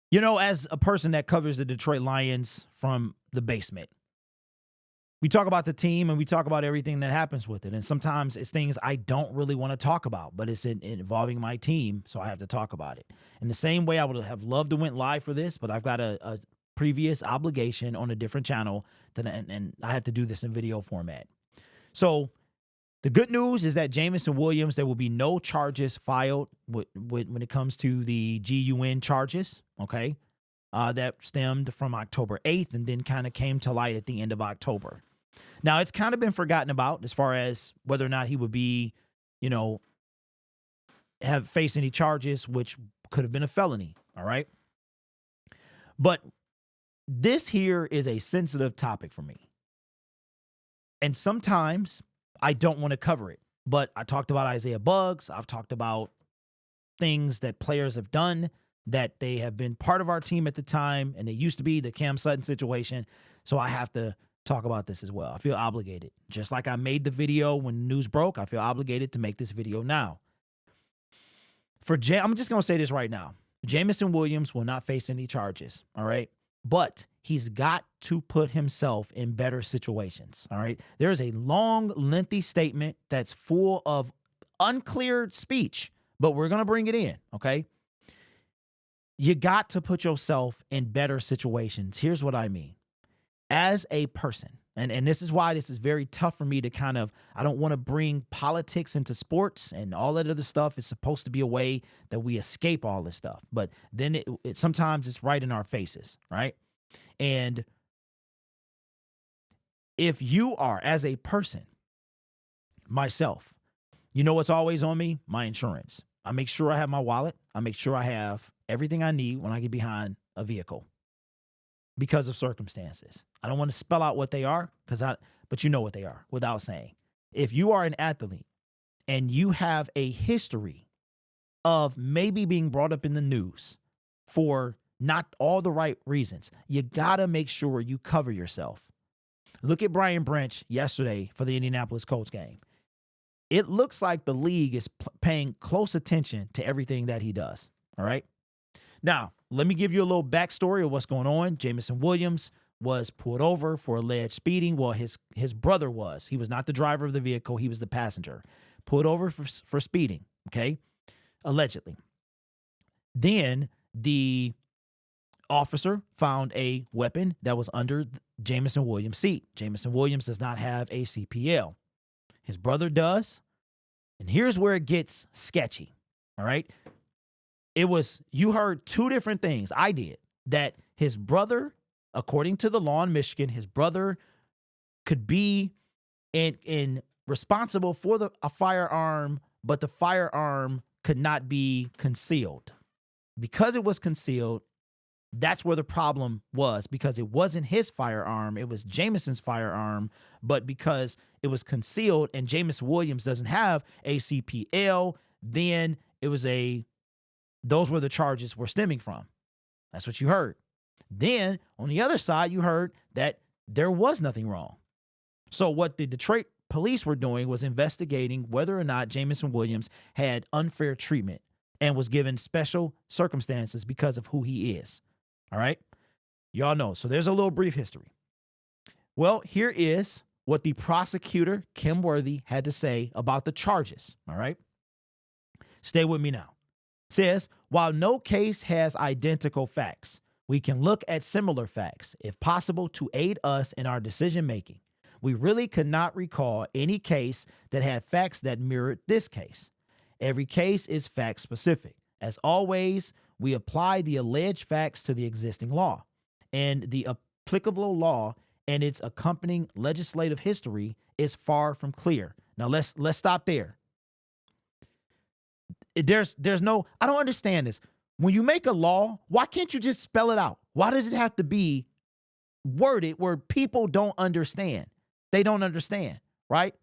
You know, as a person that covers the Detroit Lions from the basement, we talk about the team and we talk about everything that happens with it. And sometimes it's things I don't really want to talk about, but it's involving my team, so I have to talk about it. In the same way, I would have loved to went live for this, but I've got a previous obligation on a different channel, and I have to do this in video format. So the good news is that Jameson Williams, there will be no charges filed when it comes to the GUN charges, okay? That stemmed from October 8th and then kind of came to light at the end of October. Now, it's kind of been forgotten about as far as whether or not he would be, face any charges, which could have been a felony, all right? But this here is a sensitive topic for me. And sometimes I don't want to cover it, but I talked about Isaiah Buggs. I've talked about things that players have done that they have been part of our team at the time, and they used to be the Cam Sutton situation. So I have to talk about this as well. I feel obligated. Just like I made the video when news broke, I feel obligated to make this video now. I'm just going to say this right now. Jameson Williams will not face any charges, all right? But he's got to put himself in better situations, all right? There is a long, lengthy statement that's full of unclear speech, but we're going to bring it in, okay? You got to put yourself in better situations. Here's what I mean. As a person, and this is why this is very tough for me to I don't want to bring politics into sports and all that other stuff. It's supposed to be a way that we escape all this stuff. But then sometimes it's right in our faces, right? And if you are, as a person, myself, you know what's always on me? My insurance. I make sure I have my wallet. I make sure I have everything I need when I get behind a vehicle because of circumstances. I don't want to spell out what they are but you know what they are without saying. If you are an athlete and you have a history of maybe being brought up in the news for not all the right reasons, you got to make sure you cover yourself. Look at Brian Branch yesterday for the Indianapolis Colts game. It looks like the league is paying close attention to everything that he does, all right? Now, let me give you a little backstory of what's going on. Jameson Williams was pulled over for alleged speeding. Well, his brother was. He was not the driver of the vehicle. He was the passenger. Pulled over for speeding, okay? Allegedly. Then the officer found a weapon that was under Jameson Williams' seat. Jameson Williams does not have a CPL. His brother does. And here's where it gets sketchy, all right? You heard two different things. I did. That his brother, according to the law in Michigan, his brother could be in responsible for a firearm, but the firearm could not be concealed. Because it was concealed, that's where the problem was, because it wasn't his firearm. It was Jameson's firearm, but because it was concealed and Jameson Williams doesn't have a CPL, then those were the charges were stemming from. That's what you heard. Then on the other side, you heard that there was nothing wrong. So what the Detroit police were doing was investigating whether or not Jameson Williams had unfair treatment and was given special circumstances because of who he is. All right. Y'all know. So there's a little brief history. Well, here is what the prosecutor, Kim Worthy, had to say about the charges. All right. Stay with me now. Says, while no case has identical facts, we can look at similar facts, if possible, to aid us in our decision making. We really could not recall any case that had facts that mirrored this case. Every case is fact specific. As always, we apply the alleged facts to the existing law, and the applicable law and its accompanying legislative history is far from clear. Now let's stop there. There's no, I don't understand this. When you make a law, why can't you just spell it out? Why does it have to be worded where people don't understand? They don't understand, right?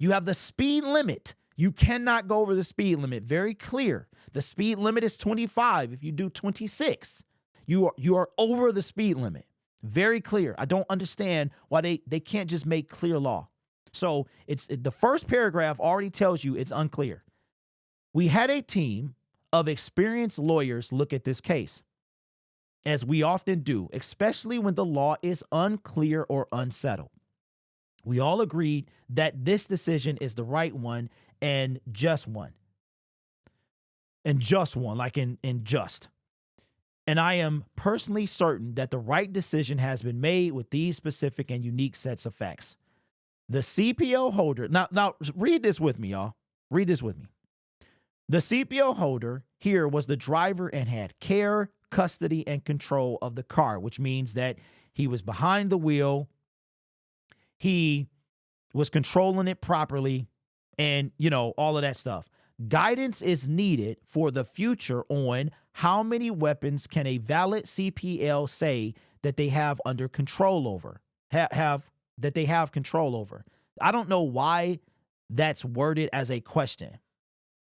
You have the speed limit. You cannot go over the speed limit. Very clear. The speed limit is 25. If you do 26, you are over the speed limit. Very clear. I don't understand why they can't just make clear law. So the first paragraph already tells you it's unclear. We had a team of experienced lawyers look at this case. as we often do, especially when the law is unclear or unsettled. We all agreed that this decision is the right one and just one. And just one, like in just. And I am personally certain that the right decision has been made with these specific and unique sets of facts. The CPO holder, now read this with me, y'all. Read this with me. The CPO holder here was the driver and had care, custody, and control of the car, which means that he was behind the wheel. He was controlling it properly and, all of that stuff. Guidance is needed for the future on how many weapons can a valid CPL say that they have under control over, that they have control over. I don't know why that's worded as a question,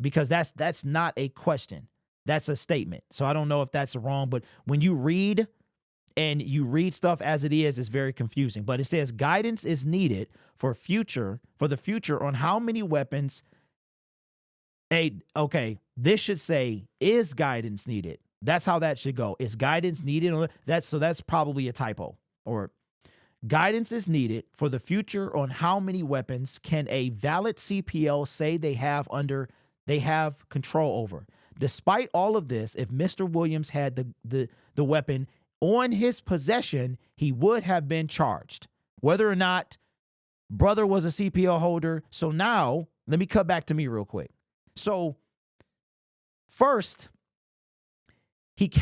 because that's not a question. That's a statement. So I don't know if that's wrong, but when you read stuff as it is, it's very confusing. But it says guidance is needed for the future on how many weapons. This should say, is guidance needed? That's how that should go. Is guidance needed? That's probably a typo. Or guidance is needed for the future on how many weapons can a valid CPL say they have control over. Despite all of this, if Mr. Williams had the weapon on his possession, he would have been charged, whether or not brother was a CPL holder. So now let me cut back to me real quick. So first, his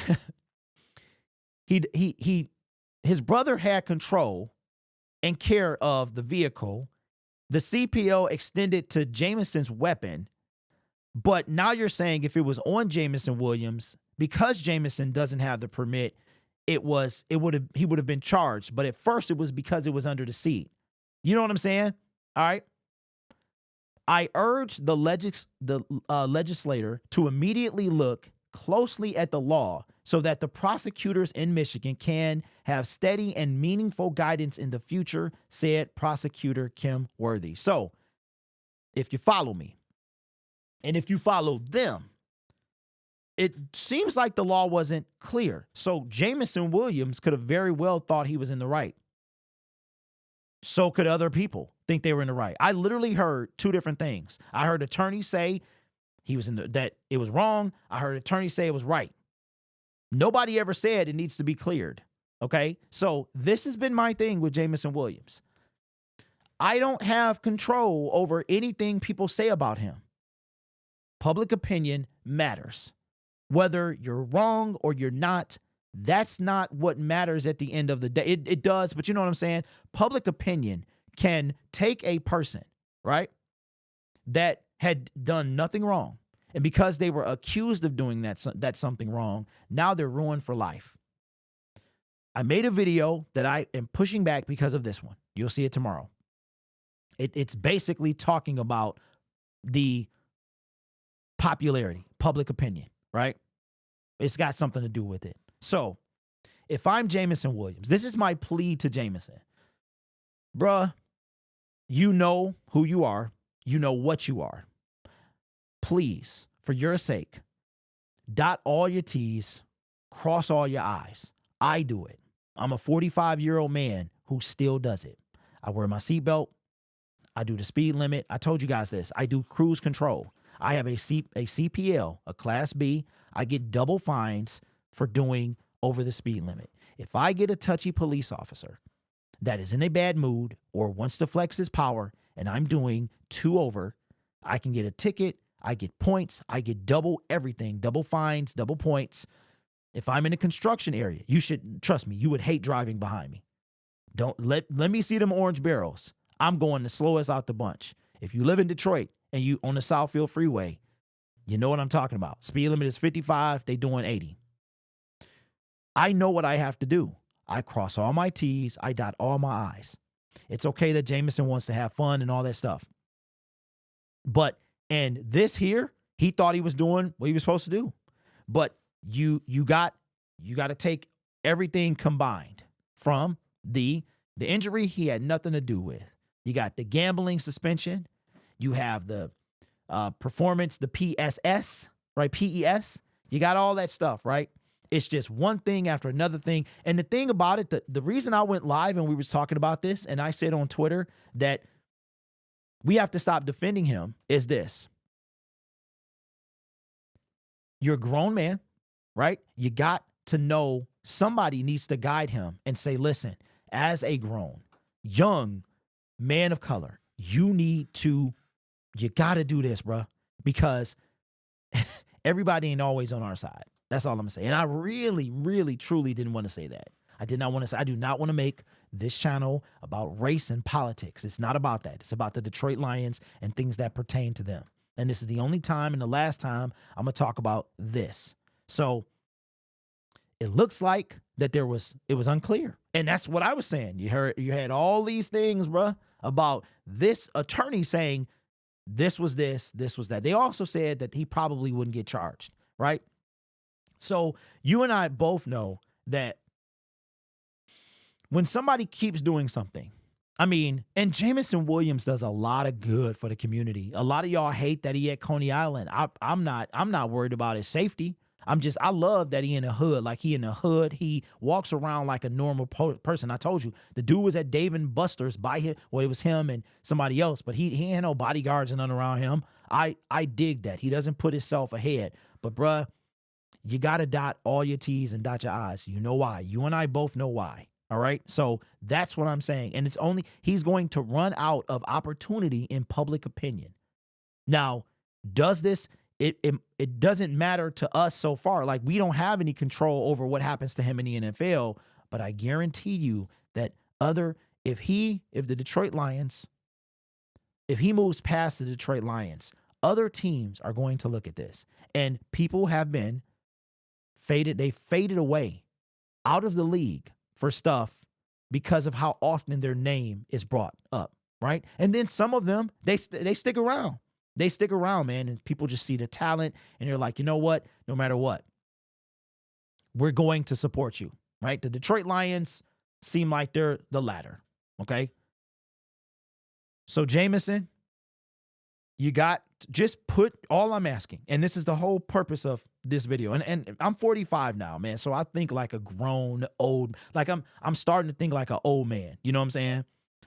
brother had control and care of the vehicle. The CPO extended to Jameson's weapon, but now you're saying if it was on Jameson Williams, because Jameson doesn't have the permit, he would have been charged. But at first, it was because it was under the seat. You know what I'm saying? All right. I urge the legislator to immediately look closely at the law so that the prosecutors in Michigan can have steady and meaningful guidance in the future, said Prosecutor Kim Worthy. So if you follow me and if you follow them, it seems like the law wasn't clear. So Jameson Williams could have very well thought he was in the right. So could other people think they were in the right. I literally heard two different things. I heard attorneys say he was that it was wrong. I heard attorneys say it was right. Nobody ever said it needs to be cleared. Okay. So this has been my thing with Jameson Williams. I don't have control over anything people say about him. Public opinion matters. Whether you're wrong or you're not, that's not what matters at the end of the day. It does, but you know what I'm saying? Public opinion can take a person, right, that had done nothing wrong. And because they were accused of doing that's something wrong, now they're ruined for life. I made a video that I am pushing back because of this one. You'll see it tomorrow. It's basically talking about the popularity, public opinion, right? It's got something to do with it. So if I'm Jameson Williams, this is my plea to Jameson. Bruh, you know who you are. You know what you are. Please, for your sake, dot all your T's, cross all your I's. I do it. I'm a 45-year-old man who still does it. I wear my seatbelt. I do the speed limit. I told you guys this. I do cruise control. I have a CPL, a Class B. I get double fines for doing over the speed limit. If I get a touchy police officer that is in a bad mood or wants to flex his power and I'm doing 2 over, I can get a ticket. I get points. I get double everything, double fines, double points. If I'm in a construction area, you should trust me. You would hate driving behind me. Don't let me see them orange barrels. I'm going the slowest out the bunch. If you live in Detroit and you on the Southfield Freeway, you know what I'm talking about. Speed limit is 55. They doing 80. I know what I have to do. I cross all my T's. I dot all my I's. It's okay that Jameson wants to have fun and all that stuff. And this here, he thought he was doing what he was supposed to do. But you got to take everything combined from the injury he had nothing to do with. You got the gambling suspension. You have the performance, the PSS, right? PES. You got all that stuff, right? It's just one thing after another thing. And the thing about it, the reason I went live and we was talking about this, and I said on Twitter that we have to stop defending him, is this. You're a grown man, right? You got to know somebody needs to guide him and say, listen, as a grown, young man of color, you got to do this, bro, because everybody ain't always on our side. That's all I'm gonna say. And I really, really, truly didn't want to say that. I do not want to make this channel about race and politics. It's not about that. It's about the Detroit Lions and things that pertain to them. And this is the only time and the last time I'm gonna talk about this. So it looks like that it was unclear. And that's what I was saying. You had all these things, bro, about this attorney saying this was this was that. They also said that he probably wouldn't get charged, right? So you and I both know that when somebody keeps doing something, I mean, and Jameson Williams does a lot of good for the community. A lot of y'all hate that he at Coney Island. I'm not worried about his safety. I love that he in the hood. Like, he in the hood. He walks around like a normal person. I told you, the dude was at Dave and Buster's by him. Well, it was him and somebody else, but he ain't no bodyguards and nothing around him. I dig that. He doesn't put himself ahead. But bruh, you got to dot all your T's and dot your I's. You know why. You and I both know why. All right. So that's what I'm saying. And he's going to run out of opportunity in public opinion. Now, does this, it doesn't matter to us so far. Like, we don't have any control over what happens to him in the NFL, but I guarantee you that if the Detroit Lions, if he moves past the Detroit Lions, other teams are going to look at this, and people have been they faded away out of the league for stuff because of how often their name is brought up, right? And then some of them, they stick around. They stick around, man, and people just see the talent, and they're like, you know what? No matter what, we're going to support you, right? The Detroit Lions seem like they're the latter, okay? So, Jameson, all I'm asking, and this is the whole purpose of this video, and I'm 45 now, man, so I think like a grown old, like I'm starting to think like an old man, you know what I'm saying?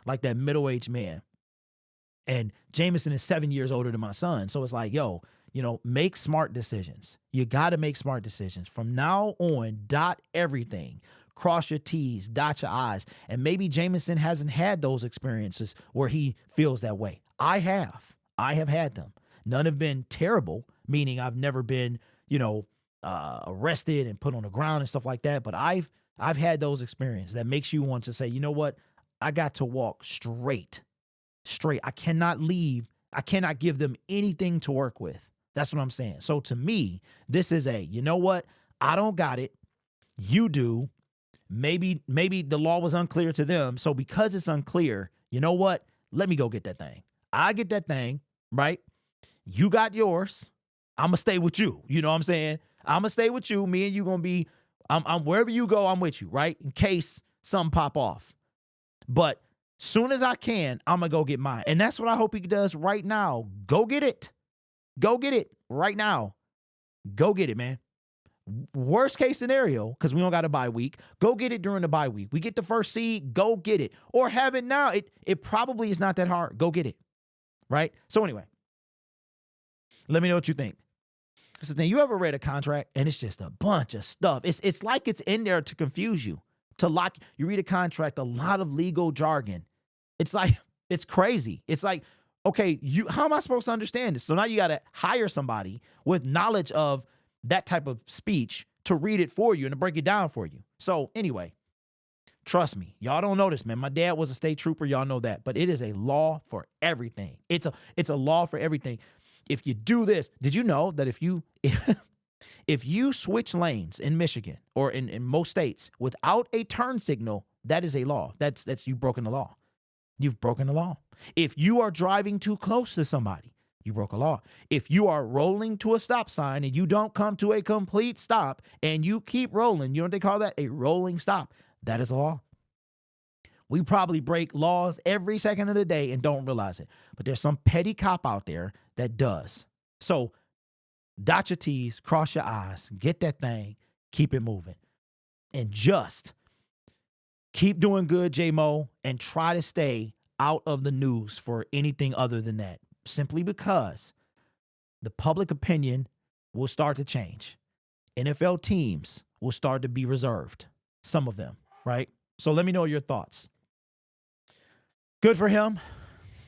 Like that middle-aged man. And Jameson is 7 years older than my son, so it's like, yo, make smart decisions. You got to make smart decisions. From now on, dot everything. Cross your T's, dot your I's. And maybe Jameson hasn't had those experiences where he feels that way. I have had them. None have been terrible, meaning I've never been, arrested and put on the ground and stuff like that. But I've had those experiences that makes you want to say, you know what? I got to walk straight. I cannot leave. I cannot give them anything to work with. That's what I'm saying. So to me, this is you know what? I don't got it. You do. Maybe the law was unclear to them. So because it's unclear, you know what? Let me go get that thing. I get that thing, right? You got yours. I'm going to stay with you. You know what I'm saying? I'm going to stay with you. Me and you going to be, I'm wherever you go, I'm with you, right? In case something pop off. But soon as I can, I'm going to go get mine. And that's what I hope he does right now. Go get it. Go get it right now. Go get it, man. Worst case scenario, because we don't got a bye week, go get it during the bye week. We get the first seed, go get it. Or have it now. It probably is not that hard. Go get it. Right? So anyway, let me know what you think. That's the thing. You ever read a contract and it's just a bunch of stuff? It's like it's in there to confuse you. You read a contract, a lot of legal jargon. It's like, it's crazy. It's like, okay, how am I supposed to understand this? So now you got to hire somebody with knowledge of that type of speech to read it for you and to break it down for you. So anyway, trust me, y'all don't know this, man. My dad was a state trooper. Y'all know that, but it is a law for everything. It's a law for everything. If you do this, did you know that if you switch lanes in Michigan or in most states without a turn signal, that is a law. That's you've broken the law. You've broken the law. If you are driving too close to somebody, you broke a law. If you are rolling to a stop sign and you don't come to a complete stop and you keep rolling, you know what they call that? A rolling stop. That is a law. We probably break laws every second of the day and don't realize it. But there's some petty cop out there that does. So dot your T's, cross your I's, get that thing, keep it moving. And just keep doing good, J-Mo, and try to stay out of the news for anything other than that. Simply because the public opinion will start to change. NFL teams will start to be reserved. Some of them, right? So let me know your thoughts. Good for him.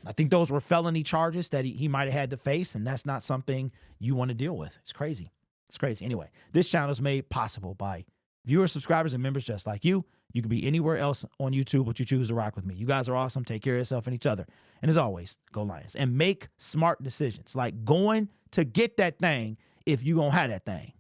I think those were felony charges that he might have had to face, and that's not something you want to deal with. It's crazy. It's crazy. Anyway, this channel is made possible by viewers, subscribers, and members just like you. You can be anywhere else on YouTube, but you choose to rock with me. You guys are awesome. Take care of yourself and each other. And as always, go Lions. And make smart decisions, like going to get that thing if you're going to have that thing.